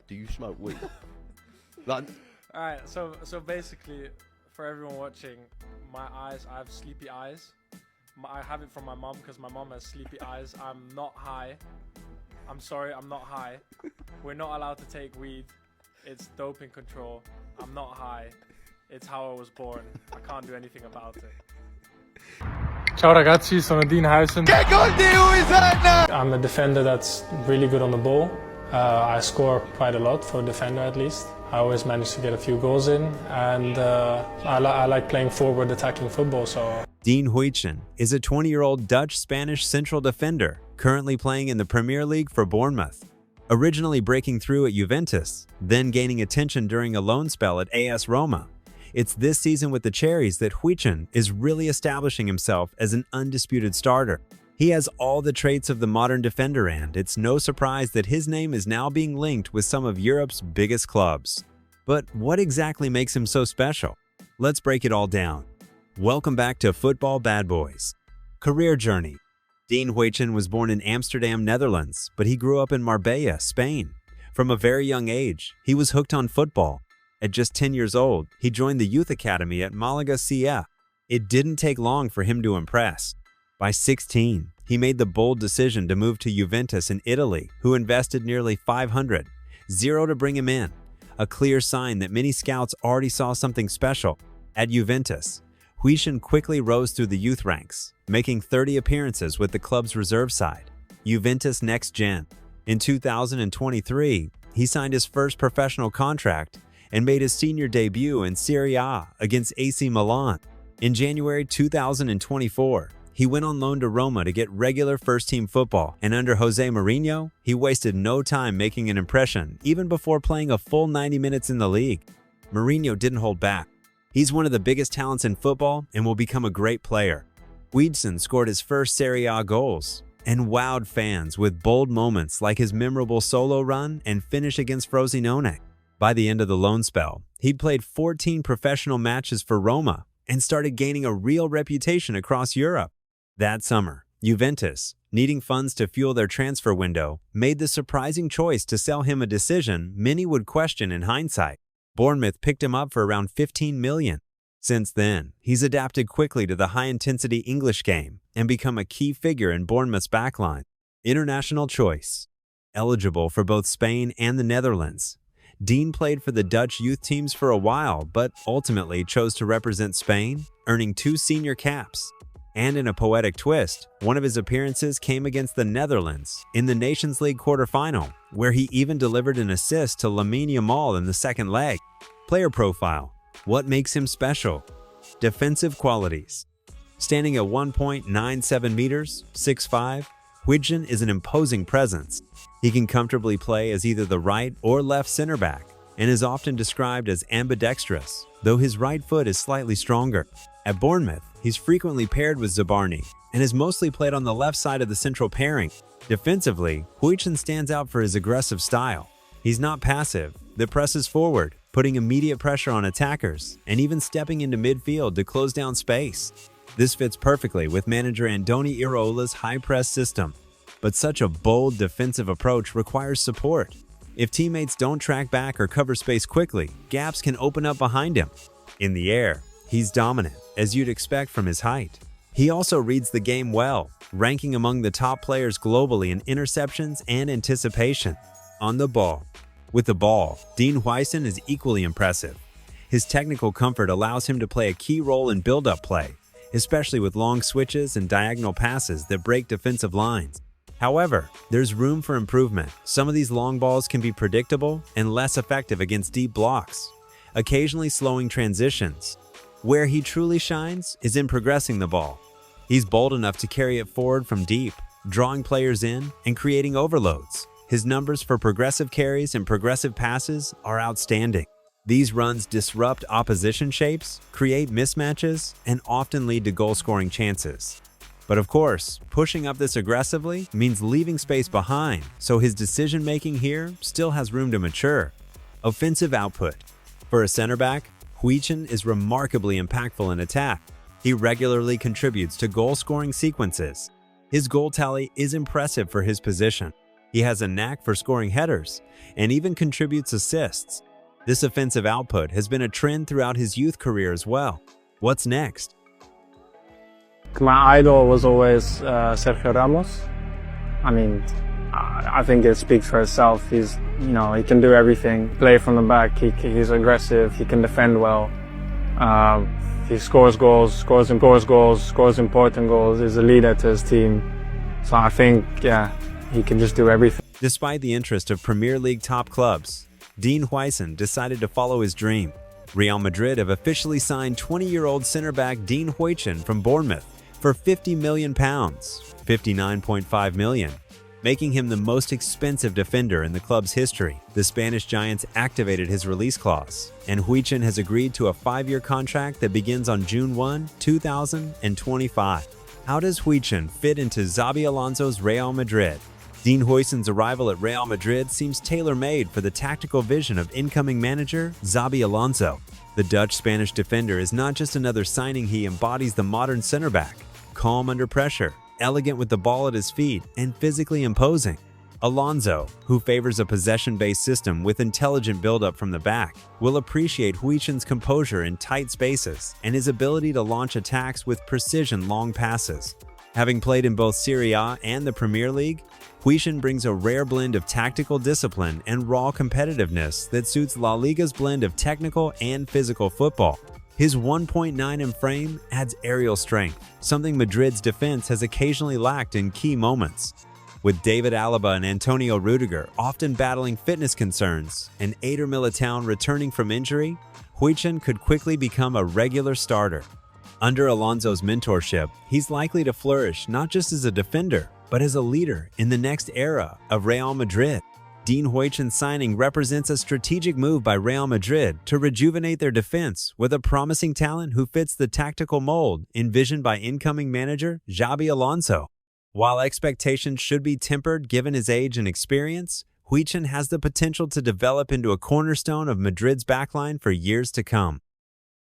Do you smoke weed? Like, Alright, so basically, for everyone watching, I have sleepy eyes. I have it from my mom because my mom has sleepy eyes. I'm not high. I'm sorry, I'm not high. We're not allowed to take weed. It's doping control. I'm not high. It's how I was born. I can't do anything about it. Ciao ragazzi, sono Dean Huijsen. che gol di Huijsen! I'm a defender that's really good on the ball. I score quite a lot for a defender at least. I always manage to get a few goals in, and I like playing forward attacking football. So Dean Huijsen is a 20-year-old Dutch-Spanish central defender currently playing in the Premier League for Bournemouth. Originally breaking through at Juventus, then gaining attention during a loan spell at AS Roma. It's this season with the Cherries that Huijsen is really establishing himself as an undisputed starter. He has all the traits of the modern defender, and it's no surprise that his name is now being linked with some of Europe's biggest clubs. But what exactly makes him so special? Let's break it all down. Welcome back to Football Bad Boys. Career journey. Dean Huijsen was born in Amsterdam, Netherlands, but he grew up in Marbella, Spain. From a very young age, he was hooked on football. At just 10 years old, he joined the youth academy at Málaga CF. It didn't take long for him to impress. By 16, he made the bold decision to move to Juventus in Italy, who invested nearly 500, zero to bring him in, a clear sign that many scouts already saw something special. At Juventus, Huijsen quickly rose through the youth ranks, making 30 appearances with the club's reserve side, Juventus Next Gen. In 2023, he signed his first professional contract and made his senior debut in Serie A against AC Milan. In January 2024, he went on loan to Roma to get regular first-team football, and under Jose Mourinho, he wasted no time making an impression even before playing a full 90 minutes in the league. Mourinho didn't hold back. He's one of the biggest talents in football and will become a great player. Huijsen scored his first Serie A goals and wowed fans with bold moments like his memorable solo run and finish against Frosinone. By the end of the loan spell, he'd played 14 professional matches for Roma and started gaining a real reputation across Europe. That summer, Juventus, needing funds to fuel their transfer window, made the surprising choice to sell him, a decision many would question in hindsight. Bournemouth picked him up for around $15 million. Since then, he's adapted quickly to the high-intensity English game and become a key figure in Bournemouth's backline. International choice. Eligible for both Spain and the Netherlands, Dean played for the Dutch youth teams for a while, but ultimately chose to represent Spain, earning 2 senior caps. And in a poetic twist, one of his appearances came against the Netherlands in the Nations League quarterfinal, where he even delivered an assist to Lamine Yamal in the second leg. Player profile. What makes him special? Defensive qualities. Standing at 1.97 meters, 6'5", Huijsen is an imposing presence. He can comfortably play as either the right or left center back and is often described as ambidextrous, though his right foot is slightly stronger. At Bournemouth, he's frequently paired with Zabarni and has mostly played on the left side of the central pairing. Defensively, Huijsen stands out for his aggressive style. He's not passive, that presses forward, putting immediate pressure on attackers, and even stepping into midfield to close down space. This fits perfectly with manager Andoni Iraola's high-press system. But such a bold defensive approach requires support. If teammates don't track back or cover space quickly, gaps can open up behind him. In the air, he's dominant, as you'd expect from his height. He also reads the game well, ranking among the top players globally in interceptions and anticipation. On the ball. With the ball, Dean Huijsen is equally impressive. His technical comfort allows him to play a key role in build-up play, especially with long switches and diagonal passes that break defensive lines. However, there's room for improvement. Some of these long balls can be predictable and less effective against deep blocks, occasionally slowing transitions. Where he truly shines is in progressing the ball. He's bold enough to carry it forward from deep, drawing players in and creating overloads. His numbers for progressive carries and progressive passes are outstanding. These runs disrupt opposition shapes, create mismatches, and often lead to goal-scoring chances. But of course, pushing up this aggressively means leaving space behind, so his decision-making here still has room to mature. Offensive output. For a center back, Huijsen is remarkably impactful in attack. He regularly contributes to goal-scoring sequences. His goal tally is impressive for his position. He has a knack for scoring headers and even contributes assists. This offensive output has been a trend throughout his youth career as well. What's next? My idol was always Sergio Ramos. I mean, I think it speaks for itself. He can do everything. Play from the back. He's aggressive. He can defend well. He scores goals, scores important goals. He's a leader to his team. So I think, he can just do everything. Despite the interest of Premier League top clubs, Dean Huijsen decided to follow his dream. Real Madrid have officially signed 20-year-old center-back Dean Huijsen from Bournemouth for £50 million, $59.5 million, making him the most expensive defender in the club's history. The Spanish Giants activated his release clause, and Huijsen has agreed to a 5-year contract that begins on June 1, 2025. How does Huijsen fit into Xabi Alonso's Real Madrid? Dean Huijsen's arrival at Real Madrid seems tailor-made for the tactical vision of incoming manager Xabi Alonso. The Dutch-Spanish defender is not just another signing, he embodies the modern center-back, calm under pressure, elegant with the ball at his feet, and physically imposing. Alonso, who favors a possession-based system with intelligent build-up from the back, will appreciate Huijsen's composure in tight spaces and his ability to launch attacks with precision long passes. Having played in both Serie A and the Premier League, Huijsen brings a rare blend of tactical discipline and raw competitiveness that suits La Liga's blend of technical and physical football. His 1.9 in frame adds aerial strength, something Madrid's defense has occasionally lacked in key moments. With David Alaba and Antonio Rudiger often battling fitness concerns and Eder Militão returning from injury, Huijsen could quickly become a regular starter. Under Alonso's mentorship, he's likely to flourish not just as a defender, but as a leader in the next era of Real Madrid. Dean Huijsen's signing represents a strategic move by Real Madrid to rejuvenate their defense with a promising talent who fits the tactical mold envisioned by incoming manager Xabi Alonso. While expectations should be tempered given his age and experience, Huijsen has the potential to develop into a cornerstone of Madrid's backline for years to come.